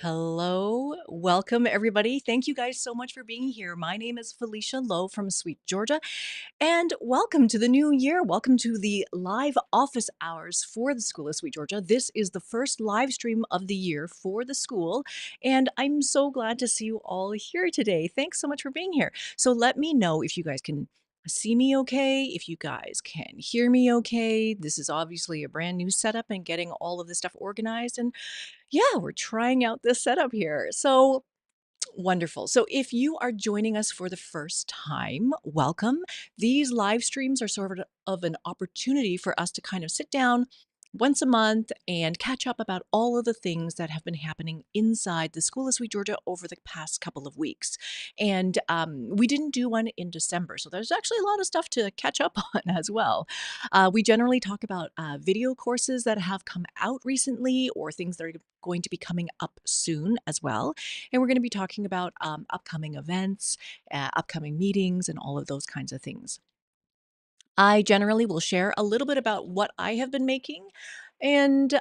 Hello, welcome everybody. Thank you guys so much for being here. My name is Felicia Lowe from SweetGeorgia, and welcome to the new year. Welcome to the live office hours for the School of Sweet Georgia. This is the first live stream of the year for the school, and I'm so glad to see you all here today. Thanks so much for being here. So let me know if you guys can see me okay, if you guys can hear me okay. This is obviously a brand new setup and getting all of this stuff organized, and yeah, we're trying out this setup here. So wonderful. So if you are joining us for the first time, welcome. These live streams are sort of an opportunity for us to kind of sit down once a month and catch up about all of the things that have been happening inside the School of Sweet Georgia over the past couple of weeks. And we didn't do one in December, so there's actually a lot of stuff to catch up on as well. We generally talk about video courses that have come out recently or things that are going to be coming up soon as well. And we're going to be talking about upcoming events, upcoming meetings, and all of those kinds of things. I generally will share a little bit about what I have been making and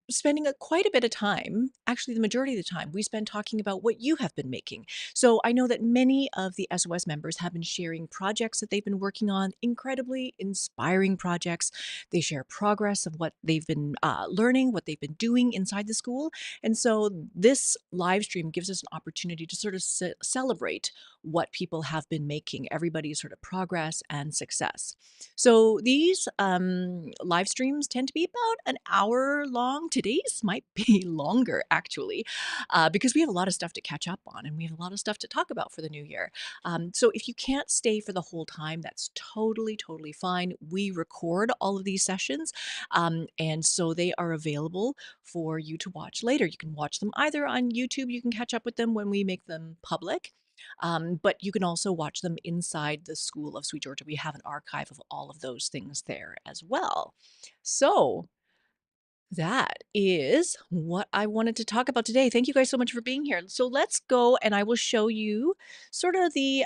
spending quite a bit of time, actually the majority of the time, we spend talking about what you have been making. So I know that many of the SOS members have been sharing projects that they've been working on, incredibly inspiring projects. They share progress of what they've been learning, what they've been doing inside the school. And so this live stream gives us an opportunity to sort of celebrate what people have been making, everybody's sort of progress and success. So these live streams tend to be about an hour long. Today's might be longer, actually, because we have a lot of stuff to catch up on and we have a lot of stuff to talk about for the new year. So if you can't stay for the whole time, that's totally fine. We record all of these sessions, and so they are available for you to watch later. You can watch them either on YouTube, you can catch up with them when we make them public. But you can also watch them inside the School of Sweet Georgia. We have an archive of all of those things there as well. So that is what I wanted to talk about today. Thank you guys so much for being here. So let's go and I will show you sort of the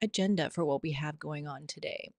agenda for what we have going on today.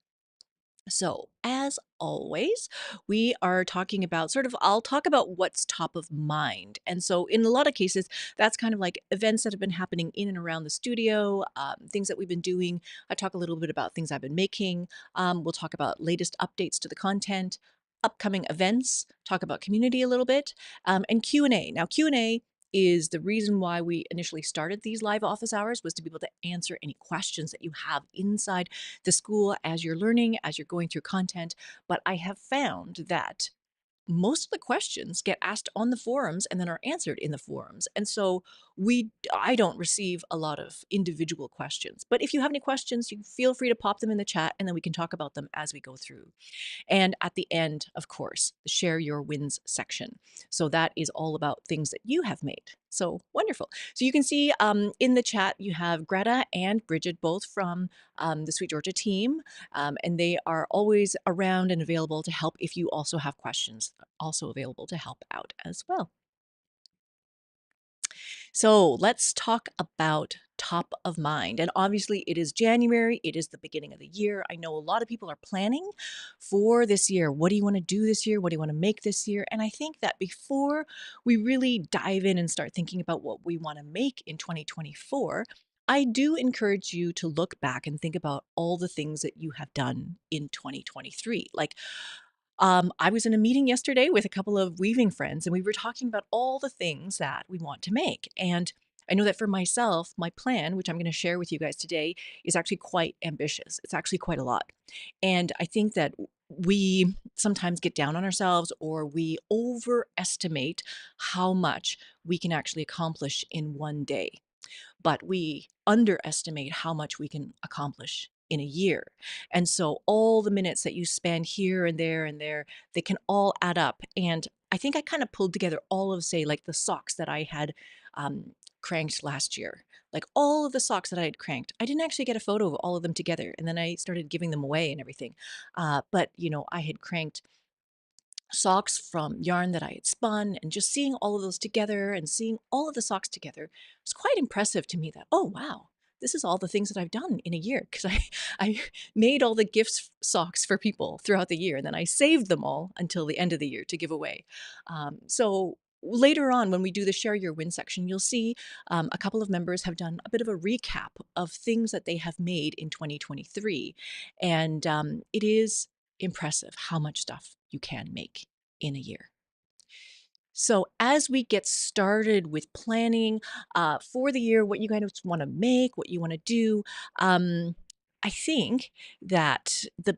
So, as always, we are talking about I'll talk about what's top of mind. And so, in a lot of cases, that's kind of like events that have been happening in and around the studio, things that we've been doing. I talk a little bit about things I've been making. We'll talk about latest updates to the content, upcoming events, talk about community a little bit, and Q&A. Now, Q&A is the reason why we initially started these live office hours was to be able to answer any questions that you have inside the school as you're learning, as you're going through content. But I have found that most of the questions get asked on the forums and then are answered in the forums. And so I don't receive a lot of individual questions. But if you have any questions, you feel free to pop them in the chat and then we can talk about them as we go through. And at the end, of course, the share your wins section. So that is all about things that you have made. So wonderful. So you can see in the chat, you have Greta and Bridget, both from the Sweet Georgia team, and they are always around and available to help if you also have questions, also available to help out as well. So let's talk about top of mind. And obviously, it is January, it is the beginning of the year. I know a lot of people are planning for this year. What do you want to do this year? What do you want to make this year? And I think that before we really dive in and start thinking about what we want to make in 2024, I do encourage you to look back and think about all the things that you have done in 2023. Like, I was in a meeting yesterday with a couple of weaving friends, and we were talking about all the things that we want to make. And I know that for myself, my plan, which I'm going to share with you guys today, is actually quite ambitious. It's actually quite a lot. And I think that we sometimes get down on ourselves or we overestimate how much we can actually accomplish in one day, but we underestimate how much we can accomplish in a year. And so all the minutes that you spend here and there, they can all add up. And I think I kind of pulled together all of, say, like the socks that I had cranked last year. Like all of the socks that I had cranked. I didn't actually get a photo of all of them together. And then I started giving them away and everything. But, I had cranked socks from yarn that I had spun, and just seeing all of those together and seeing all of the socks together was quite impressive to me that, oh, wow, this is all the things that I've done in a year because I made all the gifts socks for people throughout the year and then I saved them all until the end of the year to give away. So later on, when we do the share your win section, you'll see a couple of members have done a bit of a recap of things that they have made in 2023. And it is impressive how much stuff you can make in a year. So, as we get started with planning for the year, what you guys want to make, what you want to do, I think that the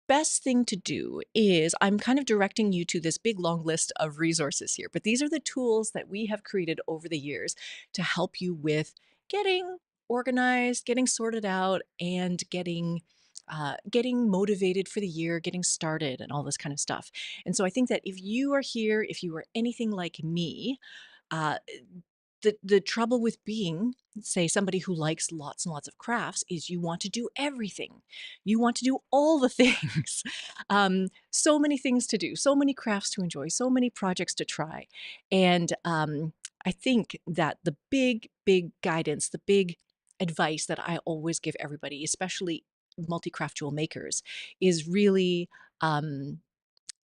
best thing to do is I'm kind of directing you to this big long list of resources here, but these are the tools that we have created over the years to help you with getting organized, getting sorted out, and getting motivated for the year, getting started, and all this kind of stuff. And so I think that if you are here, if you are anything like me, uh, the trouble with being, say, somebody who likes lots and lots of crafts is you want to do everything. You want to do all the things. So many things to do, so many crafts to enjoy, so many projects to try. And I think that the big guidance, the big advice that I always give everybody, especially multi-craft jewel makers, is really um,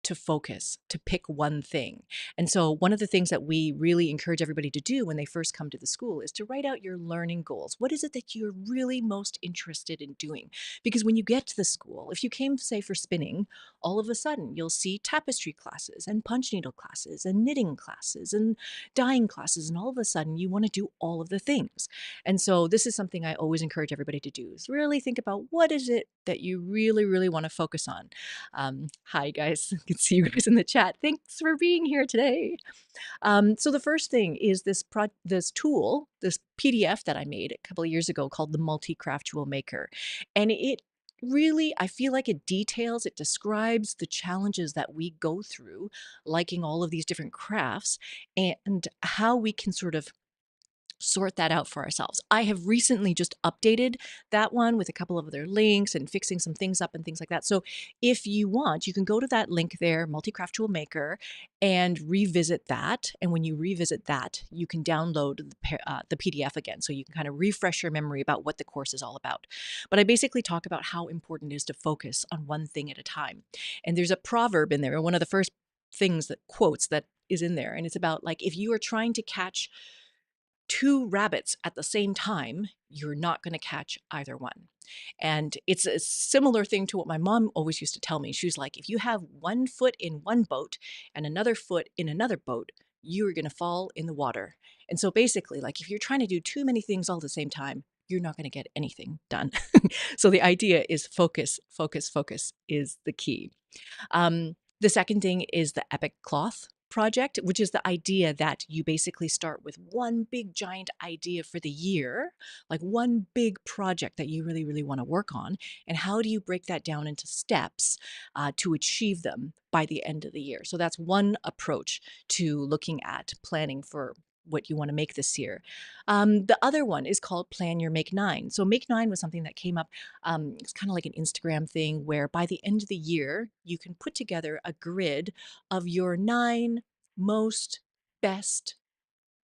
to focus, to pick one thing. And so, one of the things that we really encourage everybody to do when they first come to the school is to write out your learning goals. What is it that you're really most interested in doing? Because when you get to the school, if you came, say, for spinning, all of a sudden you'll see tapestry classes and punch needle classes and knitting classes and dyeing classes. And all of a sudden you want to do all of the things. And so, this is something I always encourage everybody to do is really think about what is it that you really want to focus on. Hi, guys. I can see you guys in the chat. Thanks for being here today. So the first thing is this tool, this PDF that I made a couple of years ago called the Multi-Craft Jewel Maker. And it really, I feel like it details, it describes the challenges that we go through liking all of these different crafts and how we can sort of sort that out for ourselves. I have recently just updated that one with a couple of other links and fixing some things up and things like that. So if you want, you can go to that link there, Multi-Craft Tool Maker, and revisit that. And when you revisit that, you can download the PDF again. So you can kind of refresh your memory about what the course is all about. But I basically talk about how important it is to focus on one thing at a time. And there's a proverb in there, one of the first things that quotes that is in there. And it's about like, if you are trying to catch two rabbits at the same time, you're not going to catch either one. And it's a similar thing to what my mom always used to tell me. She was like, if you have one foot in one boat and another foot in another boat, you are going to fall in the water. And so basically, like if you're trying to do too many things all at the same time, you're not going to get anything done. So the idea is focus is the key. The second thing is the Epic Cloth project, which is the idea that you basically start with one big giant idea for the year, like one big project that you really want to work on. And how do you break that down into steps to achieve them by the end of the year? So that's one approach to looking at planning for what you want to make this year. The other one is called Plan Your Make 9. So Make 9 was something that came up. It's kind of like an Instagram thing where by the end of the year, you can put together a grid of your 9 most best,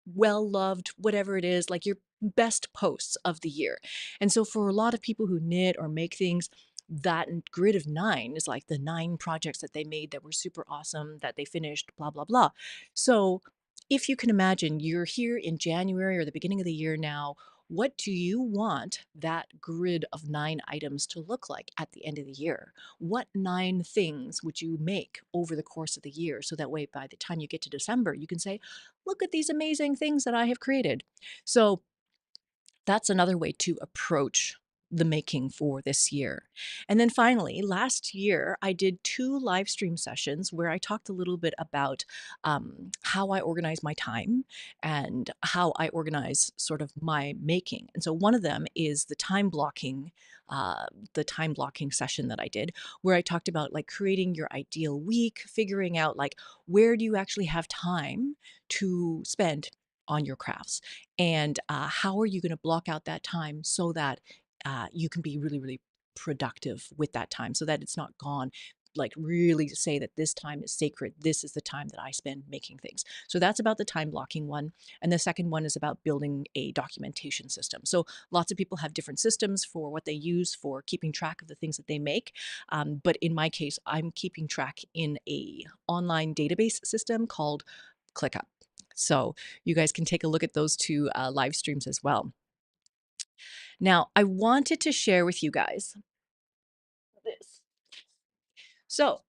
well loved, whatever it is, like your best posts of the year. And so for a lot of people who knit or make things, that grid of 9 is like the 9 projects that they made that were super awesome, that they finished, blah, blah, blah. So if you can imagine, you're here in January or the beginning of the year now. What do you want that grid of 9 items to look like at the end of the year? What 9 things would you make over the course of the year? So that way, by the time you get to December, you can say, look at these amazing things that I have created. So that's another way to approach the making for this year. And then finally, last year, I did 2 live stream sessions where I talked a little bit about how I organize my time and how I organize sort of my making. And so one of them is the time blocking session that I did, where I talked about like creating your ideal week, figuring out like where do you actually have time to spend on your crafts, and how are you going to block out that time so that you can be really productive with that time so that it's not gone. Like really say that this time is sacred, this is the time that I spend making things. So that's about the time blocking one. And the second one is about building a documentation system. So lots of people have different systems for what they use for keeping track of the things that they make, but in my case I'm keeping track in a online database system called ClickUp. So you guys can take a look at those two live streams as well. Now, I wanted to share with you guys this. So,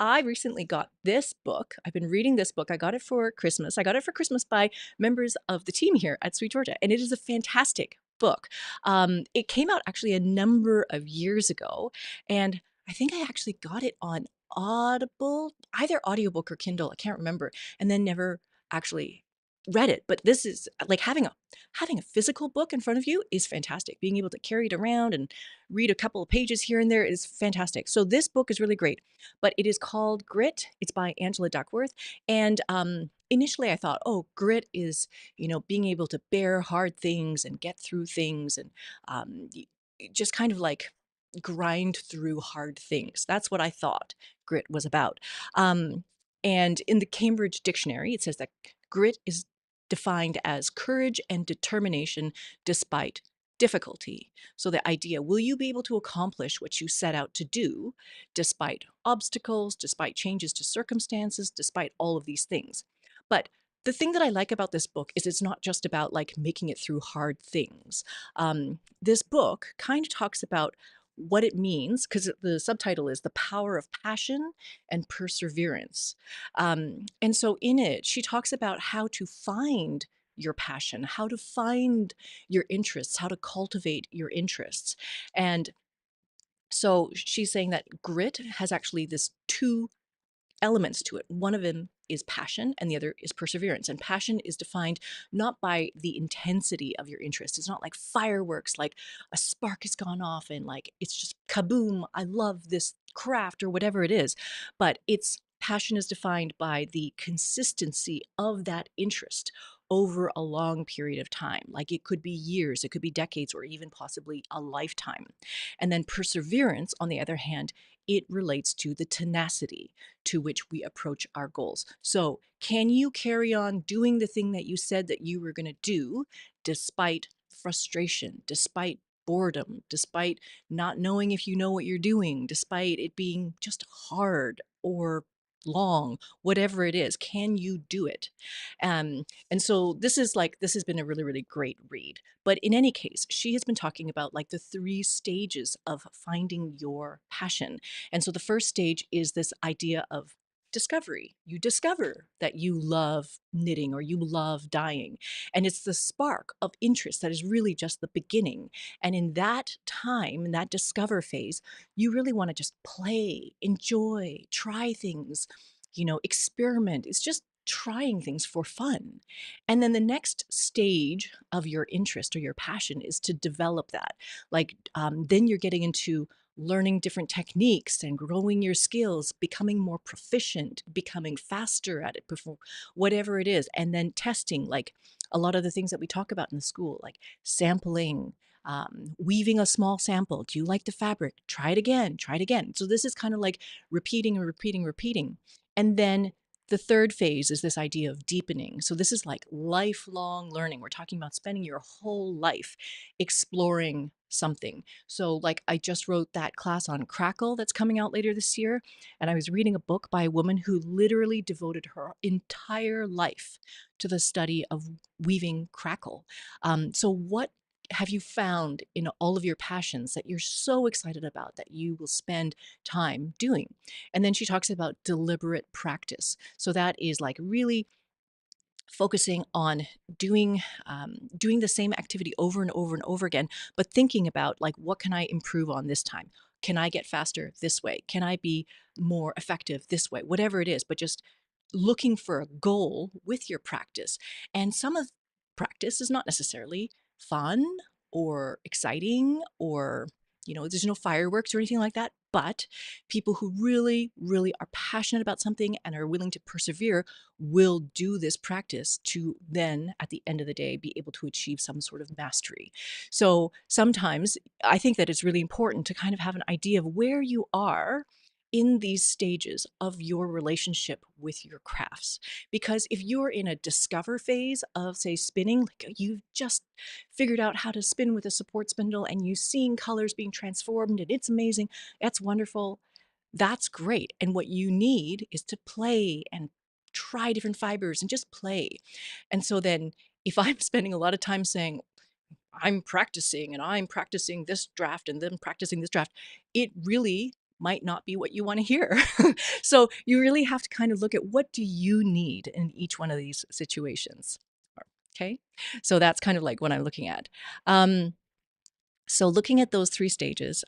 I recently got this book. I've been reading this book. I got it for Christmas. I got it for Christmas by members of the team here at Sweet Georgia, and it is a fantastic book. It came out actually a number of years ago, and I think I actually got it on Audible, either audiobook or Kindle. I can't remember, and then never actually read it. But this is like having a physical book in front of you is fantastic. Being able to carry it around and read a couple of pages here and there is fantastic. So this book is really great, but it is called Grit. It's by Angela Duckworth. And initially I thought, oh, grit is, being able to bear hard things and get through things and just kind of like grind through hard things. That's what I thought grit was about. Um, and in the Cambridge Dictionary, it says that grit is defined as courage and determination despite difficulty. So the idea, will you be able to accomplish what you set out to do despite obstacles, despite changes to circumstances, despite all of these things? But the thing that I like about this book is it's not just about like making it through hard things. This book kind of talks about what it means, because the subtitle is The Power of Passion and Perseverance. And so in it, she talks about how to find your passion, how to find your interests, how to cultivate your interests. And so she's saying that grit has actually this two elements to it. One of them is passion and the other is perseverance. And passion is defined not by the intensity of your interest. It's not like fireworks, like a spark has gone off and like it's just kaboom, I love this craft or whatever it is. But it's passion is defined by the consistency of that interest over a long period of time. Like it could be years, it could be decades, or even possibly a lifetime. And then perseverance, on the other hand, it relates to the tenacity to which we approach our goals. So, can you carry on doing the thing that you said that you were going to do despite frustration, despite boredom, despite not knowing if you know what you're doing, despite it being just hard or long, whatever it is? Can you do it? And so this has been a really, really great read. But in any case, she has been talking about like the three stages of finding your passion. And so the first stage is this idea of discovery. You discover that you love knitting or you love dyeing. And it's the spark of interest that is really just the beginning. And in that time, in that discover phase, you really want to just play, enjoy, try things, experiment. It's just trying things for fun. And then the next stage of your interest or your passion is to develop that. Like, then you're getting into learning different techniques and growing your skills, becoming more proficient, becoming faster at it, whatever it is. And then testing, like a lot of the things that we talk about in the school, like sampling, weaving a small sample. Do you like the fabric? Try it again, try it again. So this is kind of like repeating and repeating, repeating. And then the third phase is this idea of deepening. So this is like lifelong learning. We're talking about spending your whole life exploring something. So like I just wrote that class on Crackle that's coming out later this year, and I was reading a book by a woman who literally devoted her entire life to the study of weaving Crackle. So what have you found in all of your passions that you're so excited about that you will spend time doing? And then she talks about deliberate practice. So that is like really focusing on doing the same activity over and over and over again, but thinking about like, what can I improve on this time? Can I get faster this way? Can I be more effective this way? Whatever it is, but just looking for a goal with your practice. And some of practice is not necessarily fun or exciting or there's no fireworks or anything like that, but people who really, really are passionate about something and are willing to persevere will do this practice to then, at the end of the day, be able to achieve some sort of mastery. So sometimes I think that it's really important to kind of have an idea of where you are in these stages of your relationship with your crafts. Because if you're in a discover phase of, say, spinning, like you've just figured out how to spin with a support spindle and you've seen colors being transformed and it's amazing, that's wonderful, that's great. And what you need is to play and try different fibers and just play. And so then if I'm spending a lot of time saying, I'm practicing this draft and then practicing this draft, it really might not be what you want to hear. So you really have to kind of look at what do you need in each one of these situations. Okay. So that's kind of like what I'm looking at. Um, so looking at those three stages,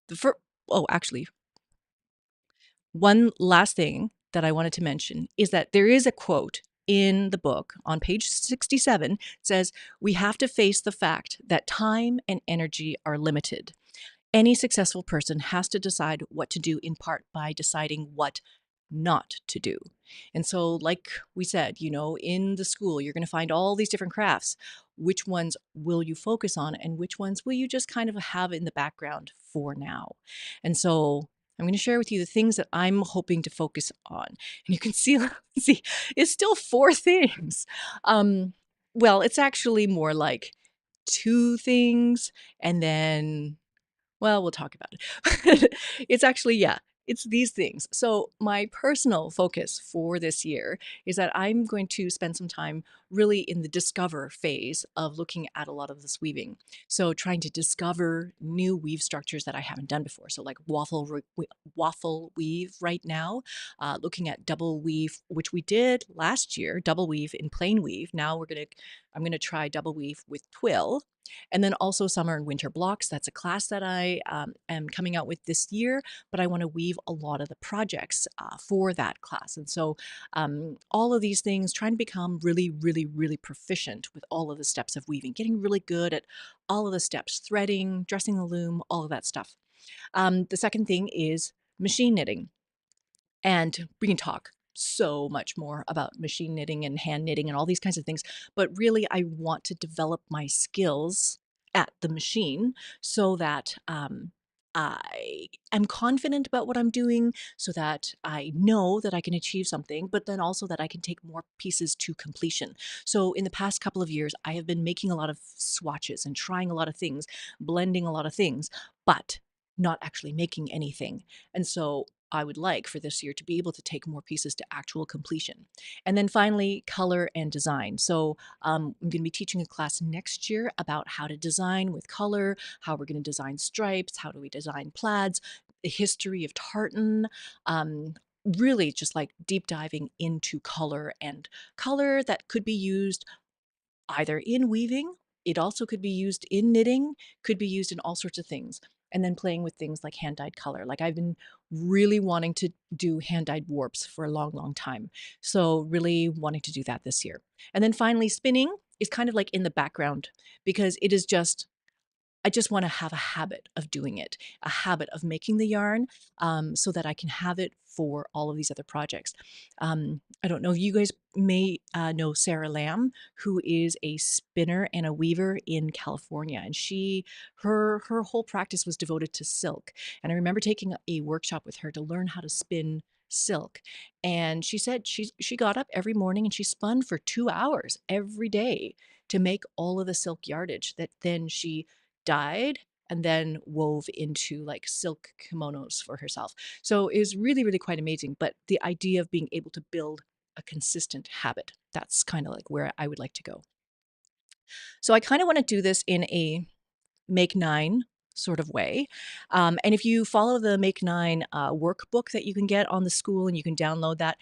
the first, oh, actually, one last thing that I wanted to mention is that there is a quote in the book on page 67. It says, "We have to face the fact that time and energy are limited. Any successful person has to decide what to do in part by deciding what not to do." And so, like we said, in the school, you're going to find all these different crafts. Which ones will you focus on, and which ones will you just kind of have in the background for now? And so, I'm going to share with you the things that I'm hoping to focus on. And you can see, it's still four things. Um, well, it's actually more like two things, and then well, we'll talk about it. It's actually, yeah, it's these things. So, my personal focus for this year is that I'm going to spend some time really in the discover phase of looking at a lot of this weaving. So, trying to discover new weave structures that I haven't done before. So, like waffle weave right now, looking at double weave, which we did last year, double weave in plain weave. Now I'm gonna try double weave with twill, and then also summer and winter blocks. That's a class that I am coming out with this year, but I want to weave a lot of the projects for that class. And so all of these things, trying to become really, really, really proficient with all of the steps of weaving, getting really good at all of the steps, threading, dressing the loom, all of that stuff. The second thing is machine knitting. And we can talk so much more about machine knitting and hand knitting and all these kinds of things. But really, I want to develop my skills at the machine so that I am confident about what I'm doing, so that I know that I can achieve something, but then also that I can take more pieces to completion. So, in the past couple of years, I have been making a lot of swatches and trying a lot of things, blending a lot of things, but not actually making anything. And so I would like for this year to be able to take more pieces to actual completion. And then finally, color and design. So I'm going to be teaching a class next year about how to design with color, how we're going to design stripes, how do we design plaids, the history of tartan. Really just like deep diving into color and color that could be used either in weaving, it also could be used in knitting, could be used in all sorts of things. And then playing with things like hand dyed color. Like I've been really wanting to do hand dyed warps for a long, long time. So, really wanting to do that this year. And then finally, spinning is kind of like in the background because it is just I just want to have a habit of doing it, a habit of making the yarn so that I can have it for all of these other projects. I don't know, you guys may know Sarah Lamb, who is a spinner and a weaver in California. And her whole practice was devoted to silk. And I remember taking a workshop with her to learn how to spin silk. And she said she got up every morning and she spun for 2 hours every day to make all of the silk yardage that then she dyed and then wove into like silk kimonos for herself. So it was really, really quite amazing. But the idea of being able to build a consistent habit, that's kind of like where I would like to go. So I kind of want to do this in a Make Nine sort of way. And if you follow the Make Nine workbook that you can get on the school and you can download that,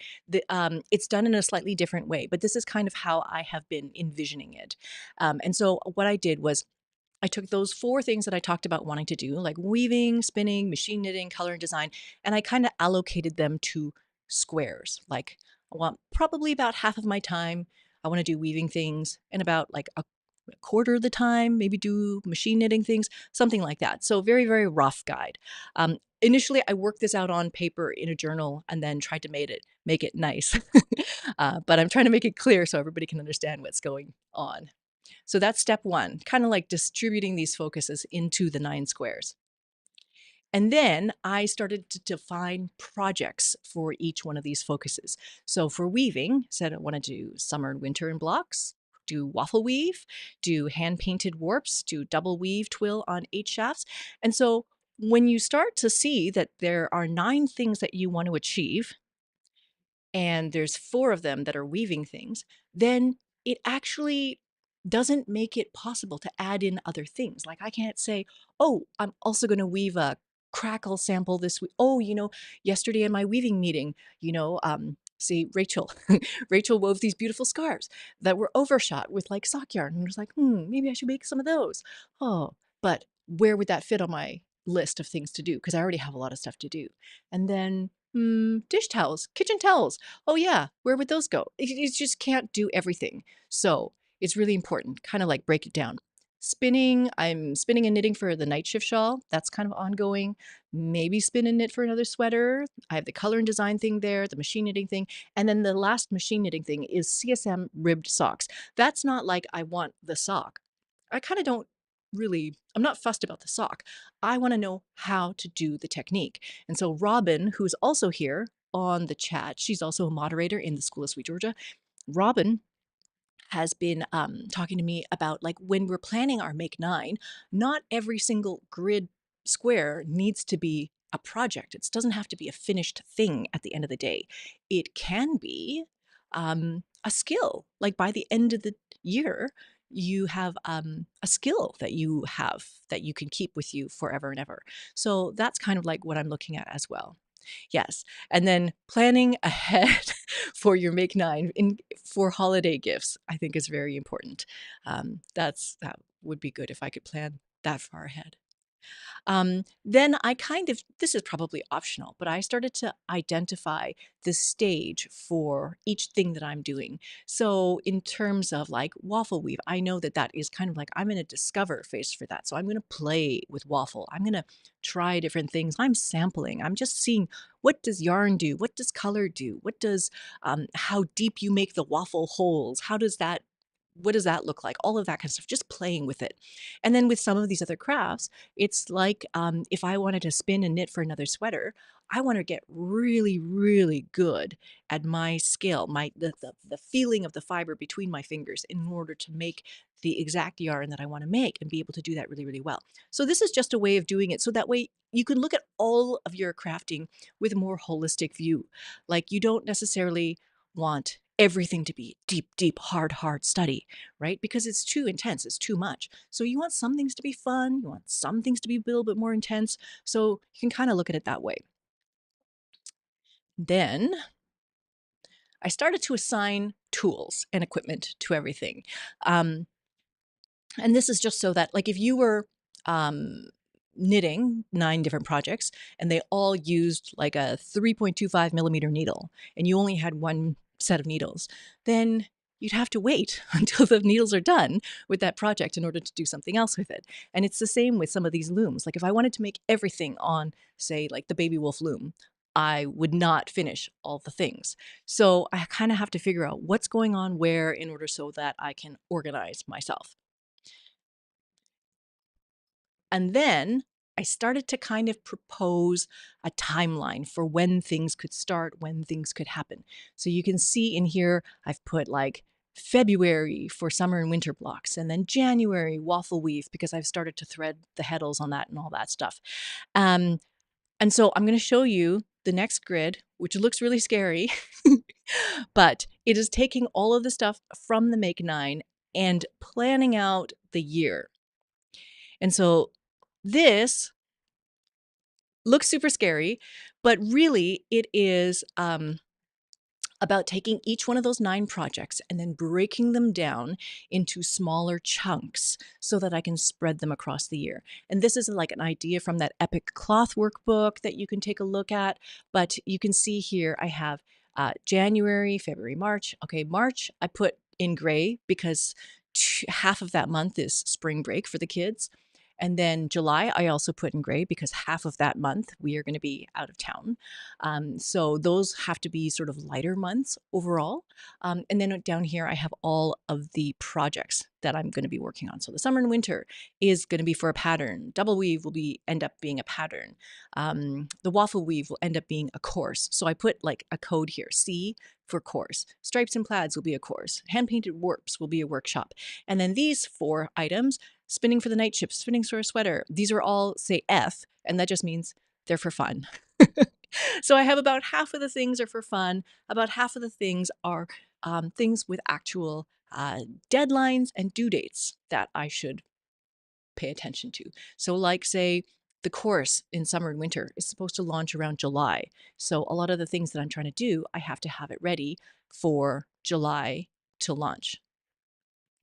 it's done in a slightly different way. But this is kind of how I have been envisioning it. And so what I did was I took those four things that I talked about wanting to do, like weaving, spinning, machine knitting, color and design, and I kind of allocated them to squares. Like I want probably about half of my time, I want to do weaving things, and about like a quarter of the time, maybe do machine knitting things, something like that. So very, very rough guide. Initially, I worked this out on paper in a journal and then tried to make it nice. But I'm trying to make it clear so everybody can understand what's going on. So that's step one, kind of like distributing these focuses into the 9 squares. And then I started to define projects for each one of these focuses. So for weaving, said I want to do summer and winter in blocks, do waffle weave, do hand painted warps, do double weave twill on 8 shafts. And so when you start to see that there are 9 things that you want to achieve, and there's 4 of them that are weaving things, then it actually doesn't make it possible to add in other things. Like I can't say, "Oh, I'm also gonna weave a crackle sample this week. Oh, yesterday in my weaving meeting, say Rachel, Rachel wove these beautiful scarves that were overshot with like sock yarn. And I was like, maybe I should make some of those. Oh, but where would that fit on my list of things to do? Because I already have a lot of stuff to do. And then dish towels, kitchen towels. Oh yeah, where would those go? You just can't do everything. So it's really important, kind of like break it down. Spinning, I'm spinning and knitting for the night shift shawl. That's kind of ongoing. Maybe spin and knit for another sweater. I have the color and design thing there, the machine knitting thing. And then the last machine knitting thing is CSM ribbed socks. That's not like I want the sock. I kind of don't really, I'm not fussed about the sock. I want to know how to do the technique. And so Robin, who's also here on the chat, she's also a moderator in the School of Sweet Georgia. Robin has been talking to me about like when we're planning our Make 9, not every single grid square needs to be a project. It doesn't have to be a finished thing at the end of the day. It can be a skill. Like by the end of the year, you have a skill that you have that you can keep with you forever and ever. So that's kind of like what I'm looking at as well. Yes. And then planning ahead for your Make 9 for holiday gifts, I think is very important. That would be good if I could plan that far ahead. Then I this is probably optional, but I started to identify the stage for each thing that I'm doing. So, in terms of like waffle weave, I know that that is kind of like I'm in a discover phase for that. So, I'm going to play with waffle. I'm going to try different things. I'm sampling. I'm just seeing what does yarn do? What does color do? How deep you make the waffle holes? What does that look like? All of that kind of stuff, just playing with it. And then with some of these other crafts, it's like if I wanted to spin and knit for another sweater, I want to get really, really good at my skill, the feeling of the fiber between my fingers in order to make the exact yarn that I want to make and be able to do that really, really well. So this is just a way of doing it. So that way you can look at all of your crafting with a more holistic view. Like you don't necessarily want everything to be deep, deep, hard study, right? Because it's too intense, it's too much. So you want some things to be fun, you want some things to be a little bit more intense. So you can kind of look at it that way. Then I started to assign tools and equipment to everything. Um, and this is just so that, like, if you were knitting 9 different projects and they all used like a 3.25 millimeter needle and you only had one set of needles, then you'd have to wait until the needles are done with that project in order to do something else with it. And it's the same with some of these looms. Like if I wanted to make everything on, say, like the Baby Wolf loom, I would not finish all the things. So I kind of have to figure out what's going on where in order so that I can organize myself. And then I started to kind of propose a timeline for when things could start, when things could happen. So you can see in here, I've put like February for summer and winter blocks, and then January waffle weave because I've started to thread the heddles on that and all that stuff. And so I'm going to show you the next grid, which looks really scary, but it is taking all of the stuff from the Make 9 and planning out the year. And so this looks super scary, but really it is about taking each one of those 9 projects and then breaking them down into smaller chunks so that I can spread them across the year. And this is like an idea from that Epic Cloth workbook that you can take a look at. But you can see here I have January, February, March. Okay, March I put in gray because half of that month is spring break for the kids. And then July, I also put in gray because half of that month we are going to be out of town. So those have to be sort of lighter months overall. And then down here, I have all of the projects that I'm going to be working on. So the summer and winter is going to be for a pattern. Double weave will end up being a pattern. The waffle weave will end up being a course. So I put like a code here, C for course. Stripes and plaids will be a course. Hand painted warps will be a workshop. And then these 4 items, spinning for the night shift, spinning for a sweater, these are all say F, and that just means they're for fun. So I have about half of the things are for fun, about half of the things are things with actual deadlines and due dates that I should pay attention to. So, like, say, the course in summer and winter is supposed to launch around July. So, a lot of the things that I'm trying to do, I have to have it ready for July to launch.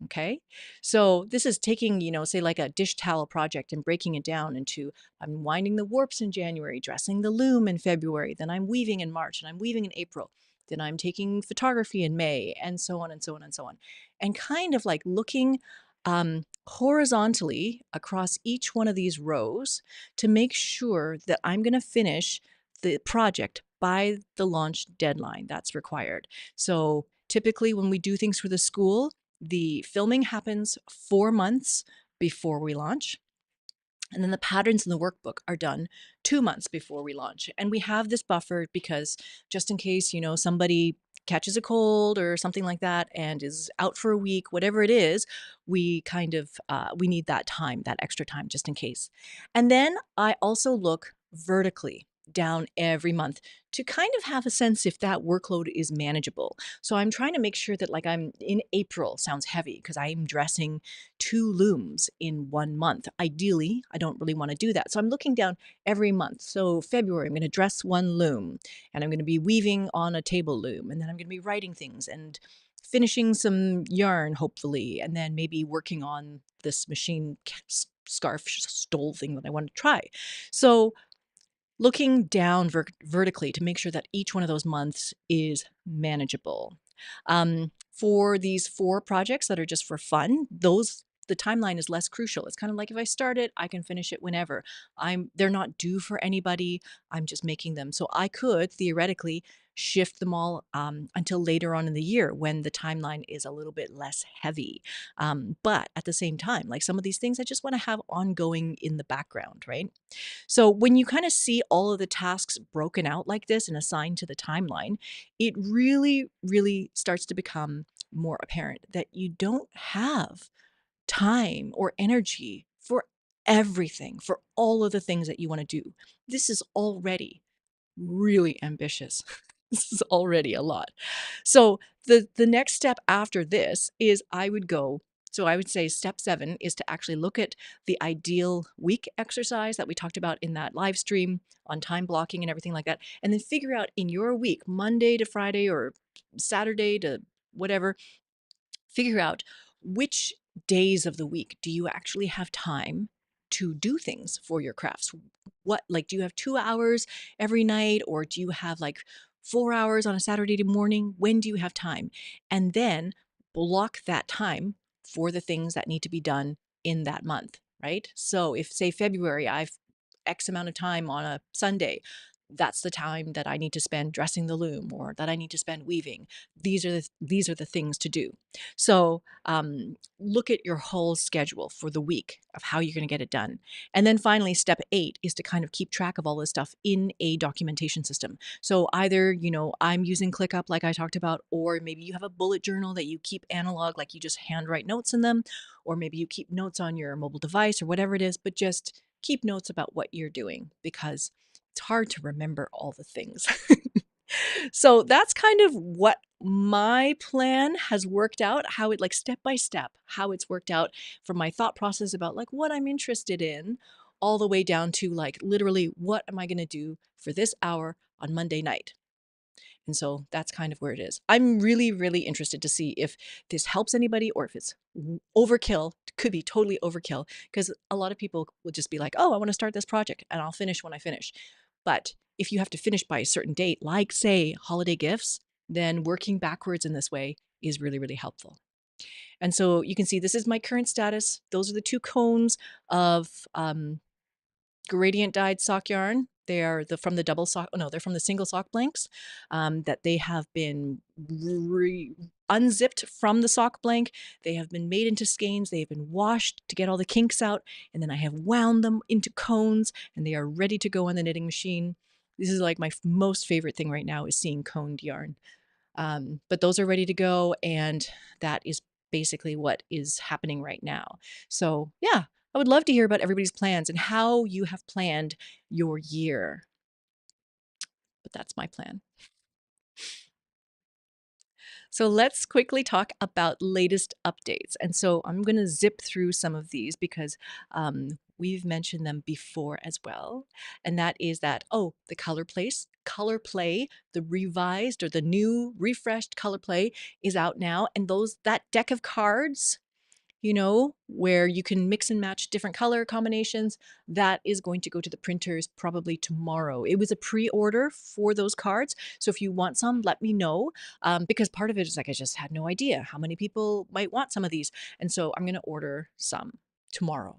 Okay. So this is taking, say like a dish towel project and breaking it down into I'm winding the warps in January, dressing the loom in February, then I'm weaving in March and I'm weaving in April, then I'm taking photography in May, and so on and so on and so on. And kind of like looking horizontally across each one of these rows to make sure that I'm going to finish the project by the launch deadline that's required. So typically, when we do things for the school, the filming happens 4 months before we launch, and then the patterns in the workbook are done 2 months before we launch. And we have this buffer because just in case, somebody catches a cold or something like that and is out for a week, whatever it is, we kind of we need that time, that extra time just in case. And then I also look vertically down every month to kind of have a sense if that workload is manageable. So I'm trying to make sure that, like, I'm in April sounds heavy because I'm dressing 2 looms in 1 month. Ideally, I don't really want to do that. So I'm looking down every month. So February, I'm going to dress 1 loom and I'm going to be weaving on a table loom, and then I'm going to be writing things and finishing some yarn hopefully, and then maybe working on this machine scarf stole thing that I want to try. So looking down vertically to make sure that each one of those months is manageable. For these 4 projects that are just for fun, the timeline is less crucial. It's kind of like if I start it, I can finish it whenever. They're not due for anybody. I'm just making them. So I could theoretically shift them all until later on in the year when the timeline is a little bit less heavy. But at the same time, like some of these things, I just want to have ongoing in the background, right? So when you kind of see all of the tasks broken out like this and assigned to the timeline, it really, really starts to become more apparent that you don't have time or energy for everything, for all of the things that you want to do. This is already really ambitious. This is already a lot. So the next step after this is I would say step 7 is to actually look at the ideal week exercise that we talked about in that live stream on time blocking and everything like that, and then figure out in your week, Monday to Friday or Saturday to whatever, figure out which days of the week do you actually have time to do things for your crafts. What, like, do you have 2 hours every night, or do you have like 4 hours on a Saturday morning? When do you have time? And then block that time for the things that need to be done in that month, right? So if, say, February, I've X amount of time on a Sunday, that's the time that I need to spend dressing the loom or that I need to spend weaving. These are the things to do. So look at your whole schedule for the week of how you're going to get it done. And then finally, step 8 is to kind of keep track of all this stuff in a documentation system. So either, I'm using ClickUp like I talked about, or maybe you have a bullet journal that you keep analog, like you just handwrite notes in them, or maybe you keep notes on your mobile device or whatever it is, but just keep notes about what you're doing because it's hard to remember all the things. So that's kind of what my plan has worked out, how it, like, step by step, how it's worked out from my thought process about like what I'm interested in, all the way down to like literally what am I going to do for this hour on Monday night. And so that's kind of where it is. I'm really, really interested to see if this helps anybody or if it's overkill. Could be totally overkill because a lot of people will just be like, oh, I want to start this project and I'll finish when I finish. But if you have to finish by a certain date, like, say, holiday gifts, then working backwards in this way is really, really helpful. And so you can see this is my current status. Those are the 2 cones of gradient dyed sock yarn. They are from the double sock. Oh no, they're from the single sock blanks that they have been unzipped from the sock blank. They have been made into skeins. They have been washed to get all the kinks out, and then I have wound them into cones, and they are ready to go on the knitting machine. This is like my most favorite thing right now is seeing coned yarn. But those are ready to go, and that is basically what is happening right now. So yeah, I would love to hear about everybody's plans and how you have planned your year. but that's my plan. So let's quickly talk about latest updates. And so I'm going to zip through some of these because we've mentioned them before as well. And that is that, oh, the color play, the revised or the new refreshed color play is out now. And that deck of cards, where you can mix and match different color combinations, that is going to go to the printers probably tomorrow. It was a pre-order for those cards. So if you want some, let me know. Because part of it is like, I just had no idea how many people might want some of these. And so I'm going to order some tomorrow.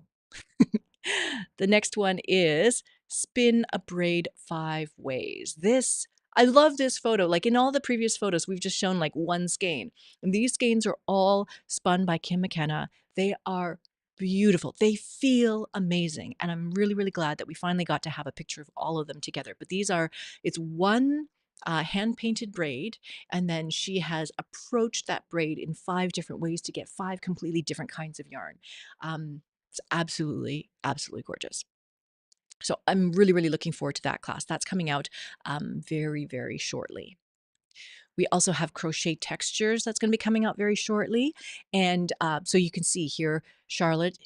The next one is spin a braid 5 ways. I love this photo. Like in all the previous photos, we've just shown like one skein. And these skeins are all spun by Kim McKenna. They are beautiful. They feel amazing. And I'm really, really glad that we finally got to have a picture of all of them together. But it's one hand-painted braid, and then she has approached that braid in 5 different ways to get 5 completely different kinds of yarn. It's absolutely, absolutely gorgeous. So I'm really, really looking forward to that class. That's coming out very, very shortly. We also have crochet textures that's going to be coming out very shortly. And so you can see here, Charlotte's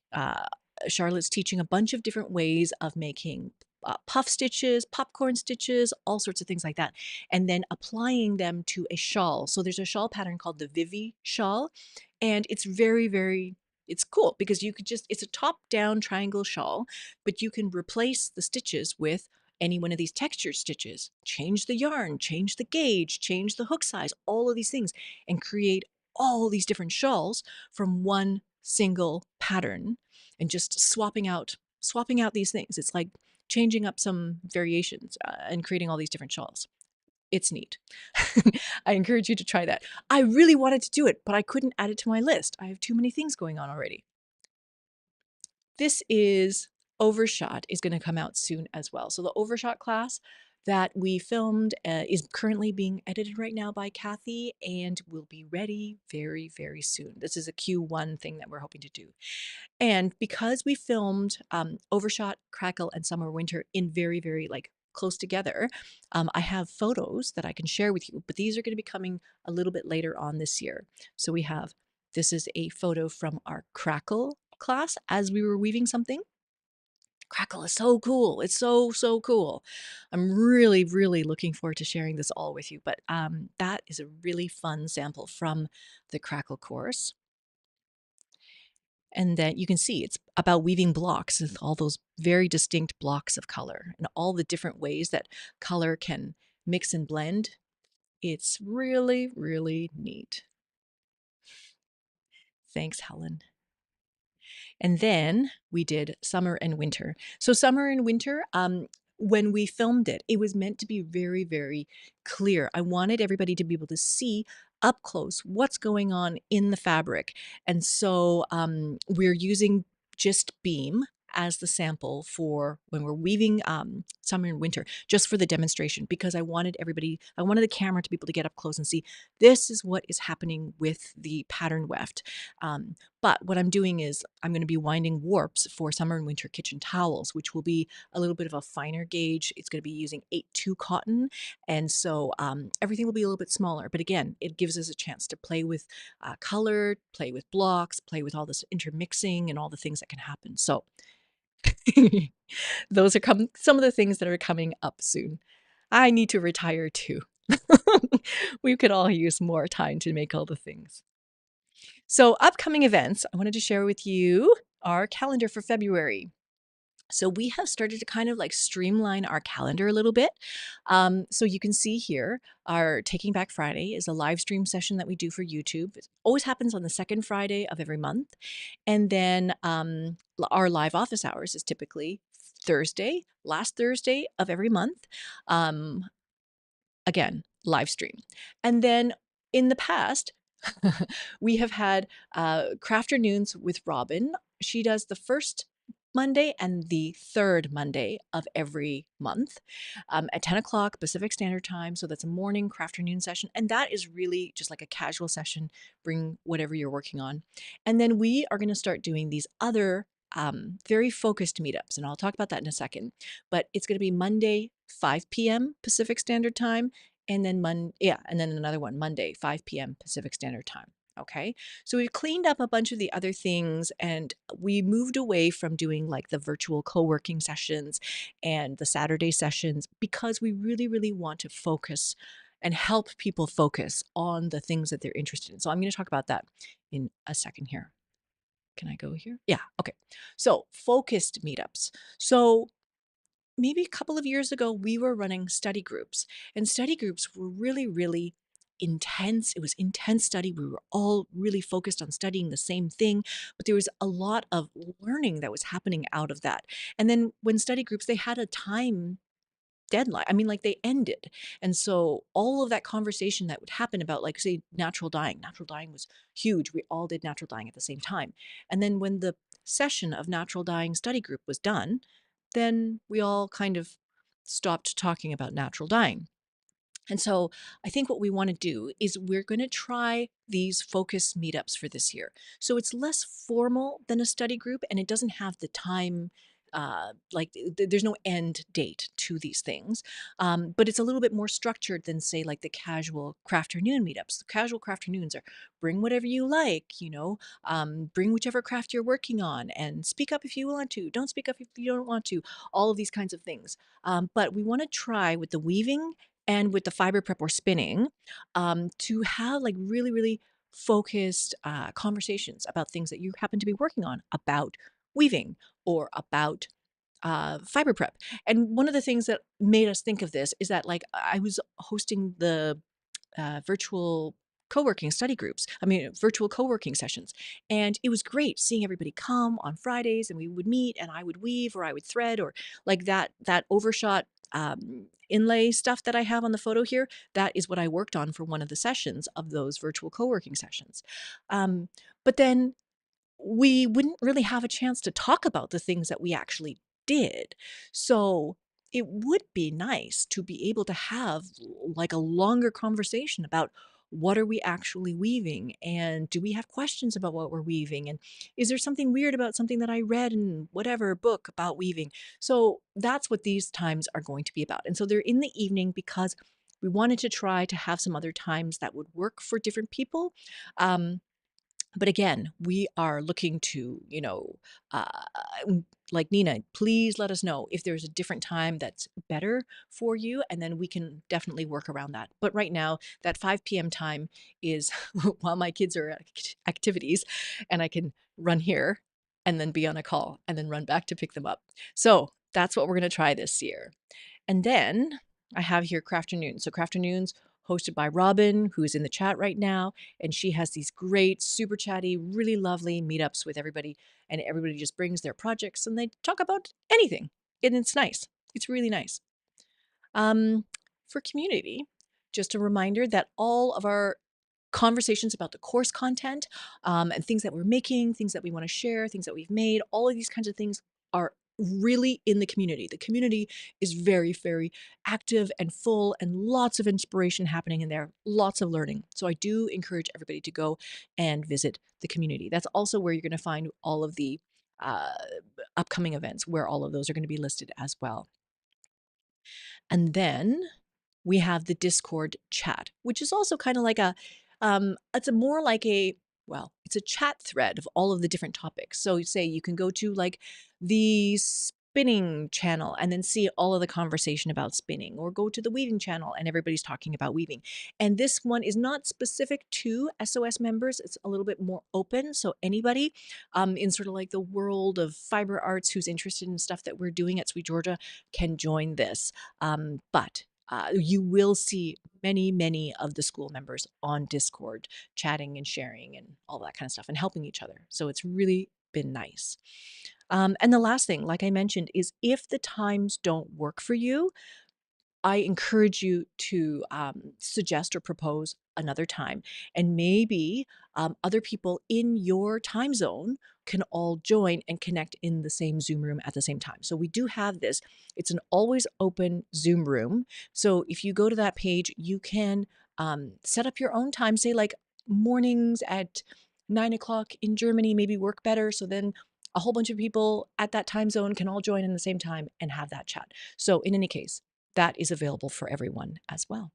teaching a bunch of different ways of making puff stitches, popcorn stitches, all sorts of things like that, and then applying them to a shawl. So there's a shawl pattern called the Vivi shawl, and it's very, very, it's cool because it's a top-down triangle shawl, but you can replace the stitches with any one of these textured stitches, change the yarn, change the gauge, change the hook size, all of these things, and create all these different shawls from one single pattern, and just swapping out these things. It's like changing up some variations and creating all these different shawls. It's neat. I encourage you to try that. I really wanted to do it, but I couldn't add it to my list. I have too many things going on already. This is Overshot is going to come out soon as well. So the Overshot class that we filmed is currently being edited right now by Kathy and will be ready very, very soon. This is a Q1 thing that we're hoping to do. And because we filmed Overshot, Crackle, and Summer Winter in very, very like close together, I have photos that I can share with you, but these are going to be coming a little bit later on this year. So this is a photo from our Crackle class as we were weaving something. Crackle is so cool. It's so, so cool. I'm really, really looking forward to sharing this all with you. But that is a really fun sample from the Crackle course. And then you can see it's about weaving blocks with all those very distinct blocks of color and all the different ways that color can mix and blend. It's really, really neat. Thanks, Helen. And then we did summer and winter. So summer and winter, when we filmed it, it was meant to be very, very clear. I wanted everybody to be able to see up close what's going on in the fabric. And so we're using just beam as the sample for when we're weaving summer and winter, just for the demonstration, because I wanted the camera to be able to get up close and see this is what is happening with the pattern weft. But what I'm doing is I'm going to be winding warps for summer and winter kitchen towels, which will be a little bit of a finer gauge. It's going to be using 8-2 cotton. And so everything will be a little bit smaller. But again, it gives us a chance to play with color, play with blocks, play with all this intermixing and all the things that can happen. So those are some of the things that are coming up soon. I need to retire too. We could all use more time to make all the things. So upcoming events, I wanted to share with you our calendar for February. So we have started to kind of like streamline our calendar a little bit. So you can see here, our Taking Back Friday is a live stream session that we do for YouTube. It always happens on the second Friday of every month. And then our live office hours is typically last Thursday of every month. Again, live stream. And then in the past, we have had Crafternoons with Robin. She does the first Monday and the third Monday of every month at 10 o'clock Pacific Standard Time. So that's a morning Crafternoon session. And that is really just like a casual session. Bring whatever you're working on. And then we are going to start doing these other very focused meetups. And I'll talk about that in a second. But it's going to be Monday 5 p.m. Pacific Standard Time, and then and then another one Monday, 5 p.m. Pacific Standard Time. Okay. So we've cleaned up a bunch of the other things and we moved away from doing like the virtual co-working sessions and the Saturday sessions because we really, really want to focus and help people focus on the things that they're interested in. So I'm going to talk about that in a second here. Can I go here? Yeah. Okay. So focused meetups. So maybe a couple of years ago, we were running study groups, and study groups were really, really intense. It was intense study. We were all really focused on studying the same thing, but there was a lot of learning that was happening out of that. And then when study groups, they had a time deadline. I mean, like they ended. And so all of that conversation that would happen about, like, say, natural dyeing was huge. We all did natural dyeing at the same time. And then when the session of natural dyeing study group was done, then we all kind of stopped talking about natural dyeing. And so I think what we want to do is we're going to try these focus meetups for this year. So it's less formal than a study group and it doesn't have the time. There's no end date to these things, but it's a little bit more structured than, say, like the casual crafternoon meetups. The casual crafternoons are bring whatever you like, bring whichever craft you're working on, and speak up if you want to. Don't speak up if you don't want to. All of these kinds of things. But we want to try with the weaving and with the fiber prep or spinning, to have like really, really focused conversations about things that you happen to be working on, about weaving or about fiber prep. And one of the things that made us think of this is that, like, I was hosting the virtual co-working study groups, virtual co-working sessions, and it was great seeing everybody come on Fridays and we would meet and I would weave or I would thread, or like that overshot inlay stuff that I have on the photo here. That is what I worked on for one of the sessions of those virtual co-working sessions. But then we wouldn't really have a chance to talk about the things that we actually did. So it would be nice to be able to have like a longer conversation about what are we actually weaving, and do we have questions about what we're weaving, and is there something weird about something that I read in whatever book about weaving. So that's what these times are going to be about. And so they're in the evening because we wanted to try to have some other times that would work for different people. But again, we are looking to, uh, like Nina, please let us know if there's a different time that's better for you, and then we can definitely work around that. But right now, that 5 p.m. time is while my kids are at activities, and I can run here and then be on a call and then run back to pick them up. So that's what we're going to try this year. And then I have here Crafternoons. So Crafternoons hosted by Robin, who is in the chat right now. And she has these great, super chatty, really lovely meetups with everybody. And everybody just brings their projects and they talk about anything. And it's nice. It's really nice. For community, just a reminder that all of our conversations about the course content, and things that we're making, things that we want to share, things that we've made, all of these kinds of things are really in the community. The community is very, very active and full, and lots of inspiration happening in there, lots of learning. So I do encourage everybody to go and visit the community. That's also where you're going to find all of the uh, upcoming events, where all of those are going to be listed as well. And then we have the Discord chat, which is also kind of like it's a more like it's a chat thread of all of the different topics. So say you can go to like the spinning channel and then see all of the conversation about spinning, or go to the weaving channel and everybody's talking about weaving. And this one is not specific to SOS members. It's a little bit more open. So anybody in sort of like the world of fiber arts who's interested in stuff that we're doing at Sweet Georgia can join this. But you will see many, many of the school members on Discord chatting and sharing and all that kind of stuff and helping each other. So it's really been nice. And the last thing, like I mentioned, is if the times don't work for you, I encourage you to suggest or propose another time. And maybe other people in your time zone can all join and connect in the same Zoom room at the same time. So we do have this. It's an always open Zoom room. So if you go to that page, you can set up your own time, say like mornings at 9 o'clock in Germany maybe work better. So then a whole bunch of people at that time zone can all join in the same time and have that chat. So in any case, that is available for everyone as well.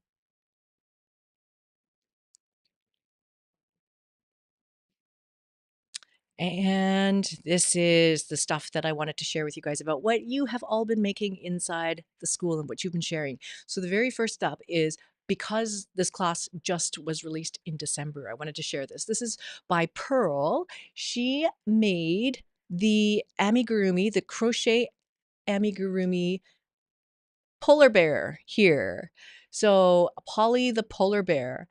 And this is the stuff that I wanted to share with you guys about what you have all been making inside the school and what you've been sharing. So, the very first step is, because this class just was released in December, I wanted to share this. This is by Pearl. She made the amigurumi, the crochet amigurumi polar bear here. So Polly the polar bear.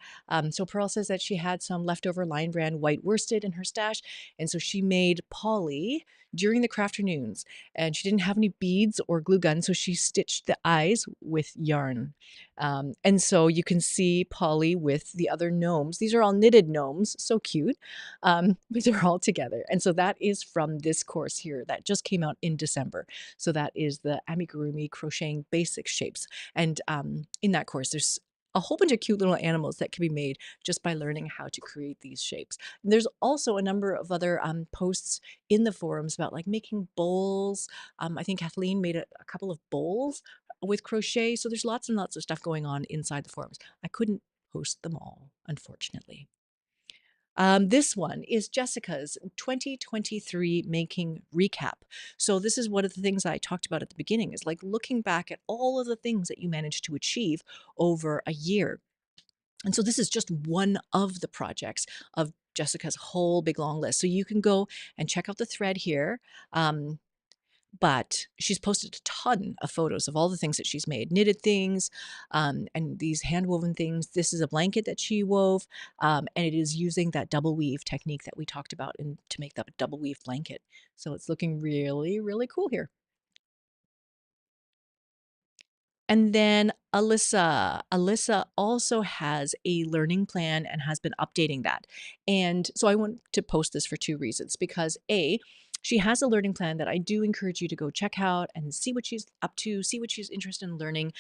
So Pearl says that she had some leftover Lion Brand white worsted in her stash, and so she made Polly during the crafternoons. And she didn't have any beads or glue gun, so she stitched the eyes with yarn. And so you can see Polly with the other gnomes. These are all knitted gnomes, so cute, but they're all together. And so that is from this course here that just came out in December. So that is the amigurumi crocheting basic shapes. And in that course, there's a whole bunch of cute little animals that can be made just by learning how to create these shapes. There's also a number of other posts in the forums about like making bowls. I think Kathleen made a couple of bowls with crochet. So there's lots and lots of stuff going on inside the forums. I couldn't post them all, unfortunately. This one is Jessica's 2023 making recap. So this is one of the things I talked about at the beginning, is like looking back at all of the things that you managed to achieve over a year. And so this is just one of the projects of Jessica's whole big long list. So you can go and check out the thread here. But she's posted a ton of photos of all the things that she's made, knitted things, and these hand-woven things. This is a blanket that she wove, and it is using that double weave technique that we talked about to make that double weave blanket. So it's looking really, really cool here. And then Alyssa. Alyssa also has a learning plan and has been updating that. And so I want to post this for two reasons. Because A, she has a learning plan that I do encourage you to go check out and see what she's up to, see what she's interested in learning.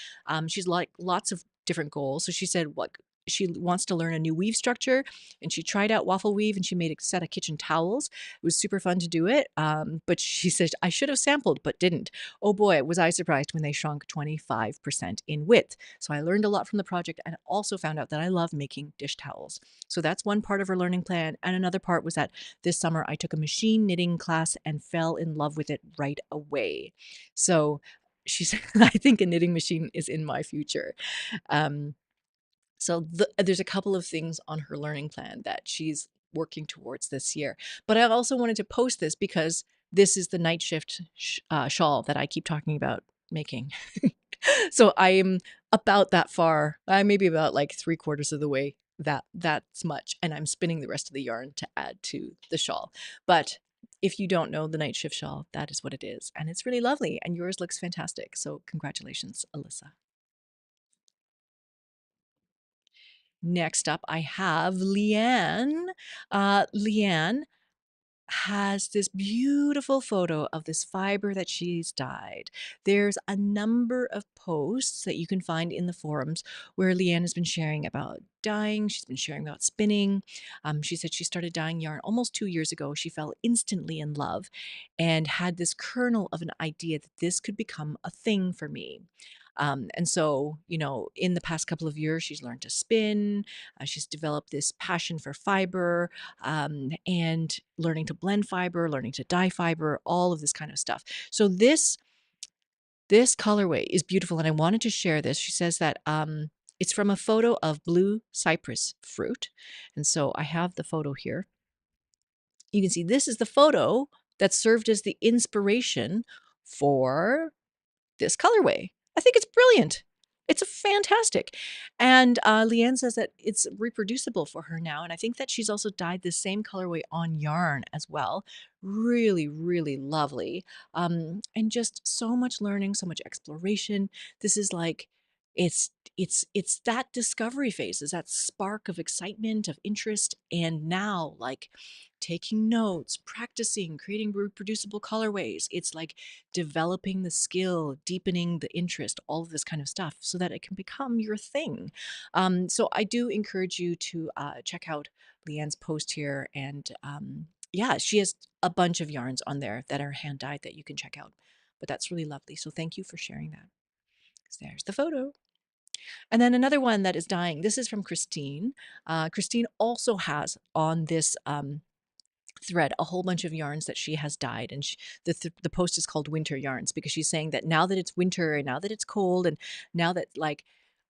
She's like lots of different goals. So she said what she wants to learn a new weave structure, and she tried out waffle weave, and she made a set of kitchen towels. It was super fun to do it. But she said, I should have sampled, but didn't. Oh boy, was I surprised when they shrunk 25% in width. So I learned a lot from the project, and also found out that I love making dish towels. So that's one part of her learning plan. And another part was that this summer I took a machine knitting class and fell in love with it right away. So she said, I think a knitting machine is in my future. Um, there's a couple of things on her learning plan that she's working towards this year. But I also wanted to post this because this is the night shift shawl that I keep talking about making. So I am about that far. I may be about like 3/4 of the way. That's much, and I'm spinning the rest of the yarn to add to the shawl. But if you don't know the night shift shawl, that is what it is, and it's really lovely. And yours looks fantastic. So congratulations, Alyssa. Next up, I have Leanne. Leanne has this beautiful photo of this fiber that she's dyed. There's a number of posts that you can find in the forums where Leanne has been sharing about dyeing. She's been sharing about spinning. She said she started dyeing yarn almost 2 years ago. She fell instantly in love and had this kernel of an idea that this could become a thing for me. And so, in the past couple of years, she's learned to spin. She's developed this passion for fiber, and learning to blend fiber, learning to dye fiber, all of this kind of stuff. So this colorway is beautiful, and I wanted to share this. She says that it's from a photo of blue cypress fruit, and so I have the photo here. You can see this is the photo that served as the inspiration for this colorway. I think it's brilliant. It's a fantastic. And Leanne says that it's reproducible for her now. And I think that she's also dyed the same colorway on yarn as well. Really, really lovely. And just so much learning, so much exploration. This is like, it's that discovery phase, is that spark of excitement, of interest, and now like taking notes, practicing, creating reproducible colorways. It's like developing the skill, deepening the interest, all of this kind of stuff so that it can become your thing. So I do encourage you to check out Leanne's post here. And yeah, she has a bunch of yarns on there that are hand dyed that you can check out. But that's really lovely. So thank you for sharing that. There's the photo. And then another one that is dying. This is from Christine. Christine also has on this thread a whole bunch of yarns that she has dyed, and the post is called Winter Yarns because she's saying that now that it's winter and now that it's cold and now that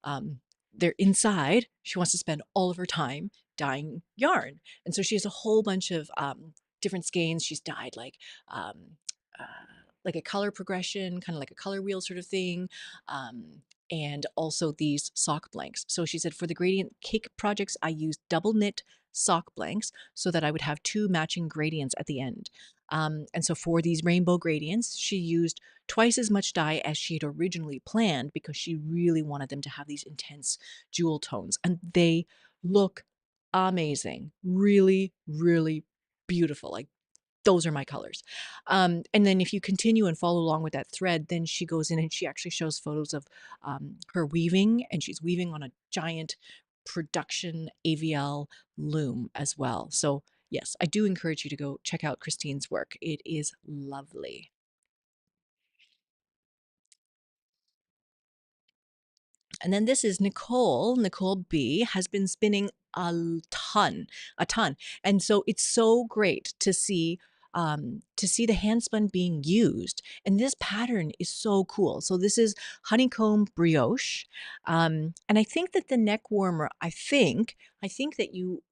um, they're inside, she wants to spend all of her time dyeing yarn, and so she has a whole bunch of different skeins. She's dyed um, uh, like a color progression, kind of like a color wheel sort of thing. And also these sock blanks. So she said, for the gradient cake projects, I used double knit sock blanks so that I would have two matching gradients at the end. And so for these rainbow gradients, she used twice as much dye as she had originally planned because she really wanted them to have these intense jewel tones. And they look amazing. Really, really beautiful. Like those are my colors. And then if you continue and follow along with that thread, then she goes in and she actually shows photos of her weaving, and she's weaving on a giant production AVL loom as well. So yes, I do encourage you to go check out Christine's work. It is lovely. And then this is Nicole. Nicole B has been spinning a ton. And so it's so great to see the handspun being used. And this pattern is so cool. So this is honeycomb brioche. And I think that the neck warmer, I think that you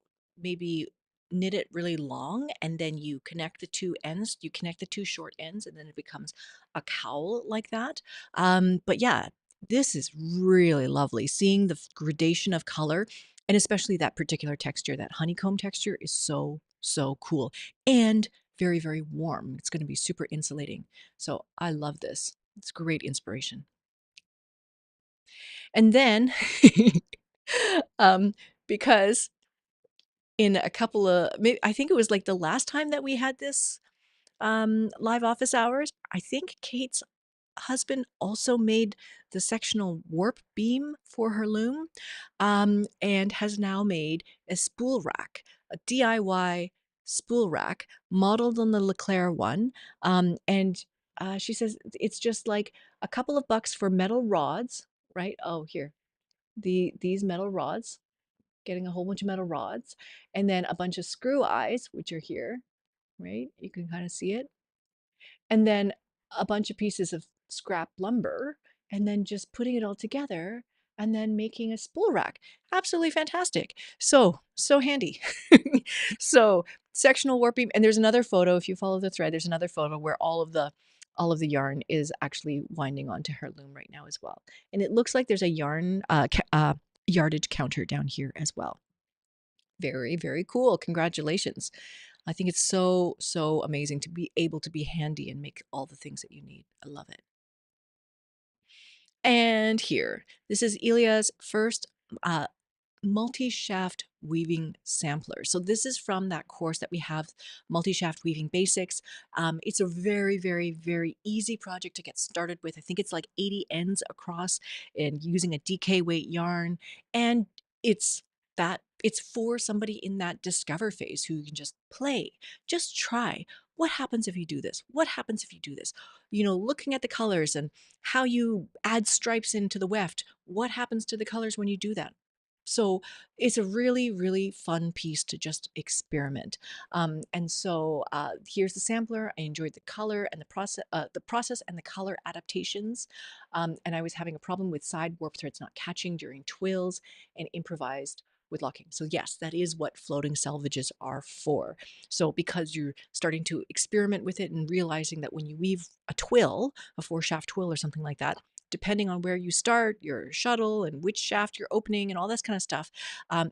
maybe knit it really long and then you connect the two ends, you connect the two short ends, and then it becomes a cowl like that. But yeah, this is really lovely. Seeing the gradation of color and especially that particular texture, that honeycomb texture is so, so cool and very, very warm. It's going to be super insulating. So I love this. It's great inspiration. And then, um, because in a couple of, maybe, I think it was like the last time that we had this live office hours, I think Kate's husband also made the sectional warp beam for her loom, and has now made a spool rack, a DIY spool rack modeled on the Leclerc one. And she says it's just like a couple of bucks for metal rods, right? Oh, here, these metal rods, getting a whole bunch of metal rods, and then a bunch of screw eyes, which are here, right? You can kind of see it, and then a bunch of pieces of scrap lumber, and then just putting it all together and then making a spool rack. Absolutely fantastic. So, so handy. So, sectional warping, and there's another photo if you follow the thread, there's another photo where all of the yarn is actually winding onto her loom right now as well. And it looks like there's a yarn yardage counter down here as well. Very, very cool. Congratulations. I think it's so, so amazing to be able to be handy and make all the things that you need. I love it. And here, this is Elia's first uh, multi-shaft weaving sampler. So this is from that course that we have, multi-shaft weaving basics. It's a very, very, very easy project to get started with. I think it's like 80 ends across and using a DK weight yarn. And it's it's for somebody in that discover phase who can just play, just try. What happens if you do this? What happens if you do this? You know, looking at the colors and how you add stripes into the weft. What happens to the colors when you do that? So it's a really, really fun piece to just experiment. And so here's the sampler. I enjoyed the color and the process and the color adaptations. And I was having a problem with side warp threads not catching during twills, and improvised with locking. So yes, that is what floating selvages are for. So because you're starting to experiment with it and realizing that when you weave a twill, a 4-shaft twill or something like that, depending on where you start, your shuttle, and which shaft you're opening, and all this kind of stuff,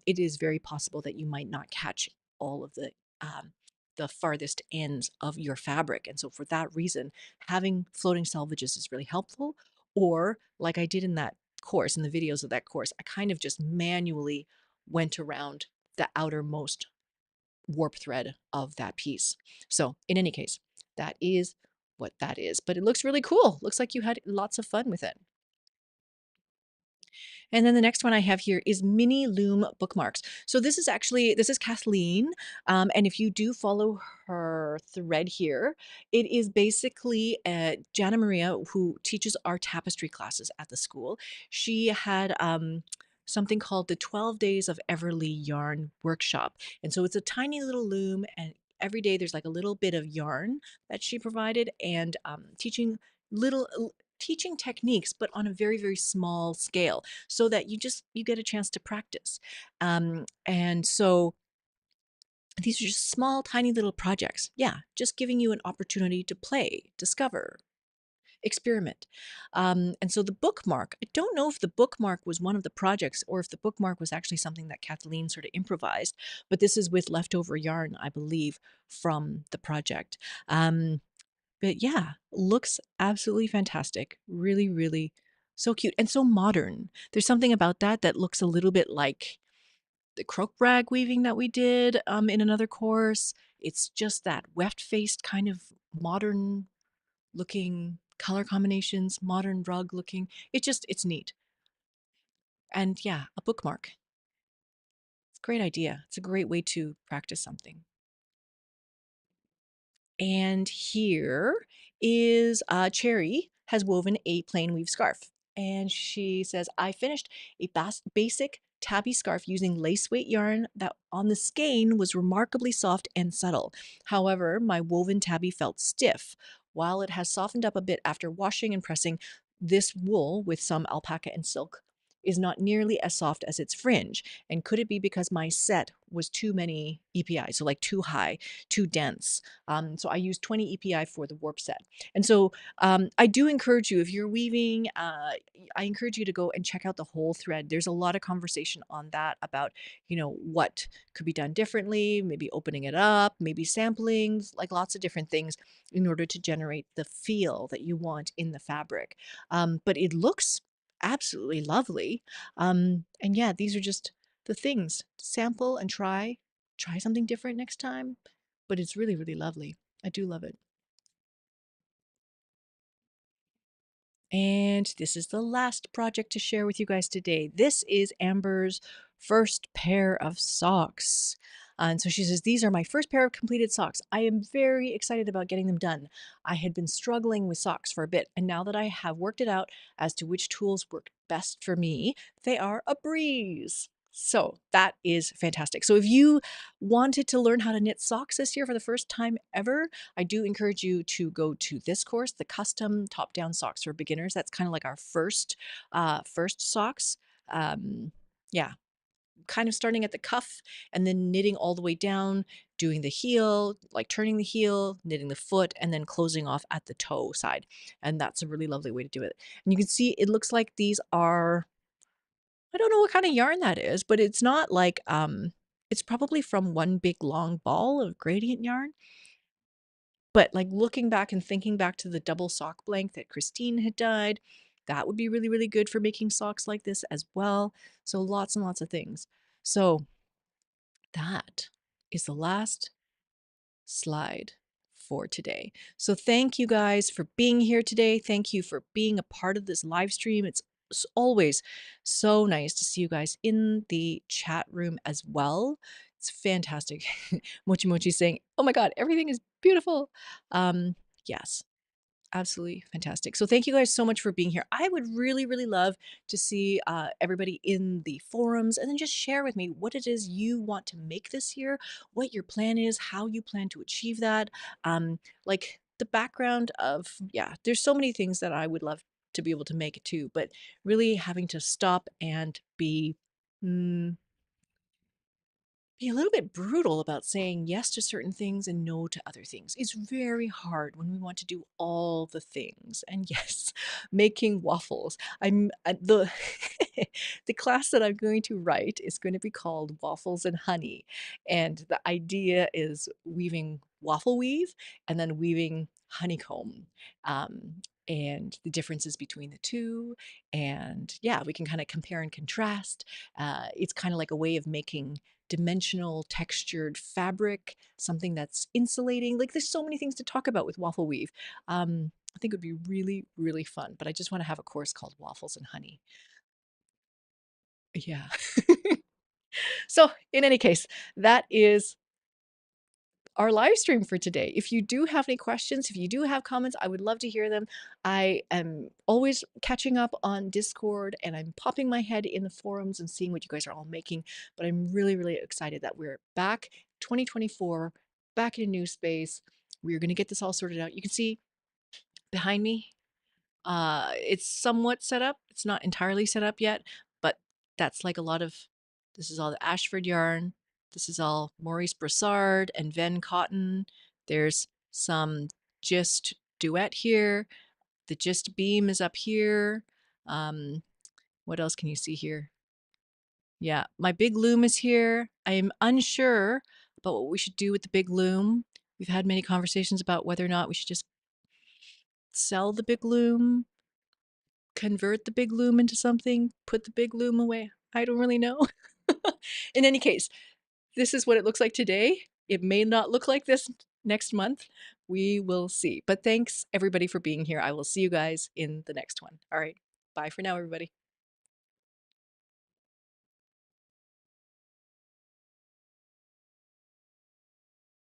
it is very possible that you might not catch all of the farthest ends of your fabric. And so, for that reason, having floating selvages is really helpful. Or, like I did in that course, in the videos of that course, I kind of just manually went around the outermost warp thread of that piece. So, in any case, that is what that is. But it looks really cool. Looks like you had lots of fun with it. And then the next one I have here is mini loom bookmarks. So this is Kathleen, and if you do follow her thread here, it is basically Jana Maria who teaches our tapestry classes at the school. She had something called the 12 Days of Everly Yarn Workshop, and so it's a tiny little loom, and every day there's like a little bit of yarn that she provided, and little teaching techniques, but on a very very small scale so that you get a chance to practice. And so these are just small, tiny little projects. Yeah, just giving you an opportunity to play, discover, experiment. And so the bookmark, I don't know if the bookmark was one of the projects or if the bookmark was actually something that Kathleen sort of improvised, but this is with leftover yarn, I believe, from the project. Um, but yeah, looks absolutely fantastic. Really, really so cute and so modern. There's something about that that looks a little bit like the crook brag weaving that we did in another course. It's just that weft-faced kind of modern looking color combinations, modern rug looking. It's neat. And yeah, a bookmark. It's a great idea. It's a great way to practice something. And here is Cherry has woven a plain weave scarf. And she says, I finished a basic tabby scarf using lace weight yarn that on the skein was remarkably soft and subtle. However, my woven tabby felt stiff. While it has softened up a bit after washing and pressing, this wool with some alpaca and silk is not nearly as soft as its fringe. And could it be because my set was too many EPI, so like too high, too dense? So I use 20 EPI for the warp set. And so I do encourage you, if you're weaving, I encourage you to go and check out the whole thread. There's a lot of conversation on that about, what could be done differently, maybe opening it up, maybe sampling, like lots of different things in order to generate the feel that you want in the fabric. But it looks absolutely lovely. And yeah, these are just the things. Sample and try something different next time, but it's really, really lovely. I do love it. And this is the last project to share with you guys today. This is Amber's first pair of socks. And so she says, these are my first pair of completed socks. I am very excited about getting them done. I had been struggling with socks for a bit, and now that I have worked it out as to which tools work best for me, they are a breeze. So that is fantastic. So if you wanted to learn how to knit socks this year for the first time ever, I do encourage you to go to this course, the custom top-down socks for beginners. That's kind of like our first socks. Um, yeah, kind of starting at the cuff and then knitting all the way down, doing the heel, like turning the heel, knitting the foot, and then closing off at the toe side. And that's a really lovely way to do it. And you can see it looks like these are, I don't know what kind of yarn that is, but it's not like it's probably from one big long ball of gradient yarn. But, like, looking back and thinking back to the double sock blank that Christine had dyed, that would be really, really good for making socks like this as well. So lots and lots of things. So that is the last slide for today. So thank you guys for being here today. Thank you for being a part of this live stream. It's always so nice to see you guys in the chat room as well. It's fantastic. Mochi Mochi saying, "Oh my god, everything is beautiful." Yes, absolutely fantastic. So thank you guys so much for being here. I would really, really love to see everybody in the forums and then just share with me what it is you want to make this year, what your plan is, how you plan to achieve that. Like the background of, yeah, there's so many things that I would love to be able to make it too, but really having to stop and mm, be a little bit brutal about saying yes to certain things and no to other things. It's very hard when we want to do all the things. And yes, making waffles. I'm the the class that I'm going to write is going to be called Waffles and Honey. And the idea is weaving waffle weave and then weaving honeycomb. Um, and the differences between the two. And yeah, we can kind of compare and contrast. It's kind of like a way of making dimensional textured fabric, something that's insulating. Like there's so many things to talk about with waffle weave. I think it would be really, really fun, but I just want to have a course called Waffles and Honey. Yeah. So, in any case, that is our live stream for today. If you do have any questions, if you do have comments, I would love to hear them. I am always catching up on Discord and I'm popping my head in the forums and seeing what you guys are all making. But I'm really, really excited that we're back 2024, back in a new space. We're going to get this all sorted out. You can see behind me, it's somewhat set up. It's not entirely set up yet, but that's like a lot of, this is all the Ashford yarn. This is all Maurice Brassard and Ven cotton. There's some Gist duet here. The Gist beam is up here. What else can you see here? Yeah, my big loom is here. I am unsure about what we should do with the big loom. We've had many conversations about whether or not we should just sell the big loom, convert the big loom into something, put the big loom away. I don't really know. In any case, this is what it looks like today. It may not look like this next month. We will see. But thanks everybody for being here. I will see you guys in the next one. All right. Bye for now, everybody.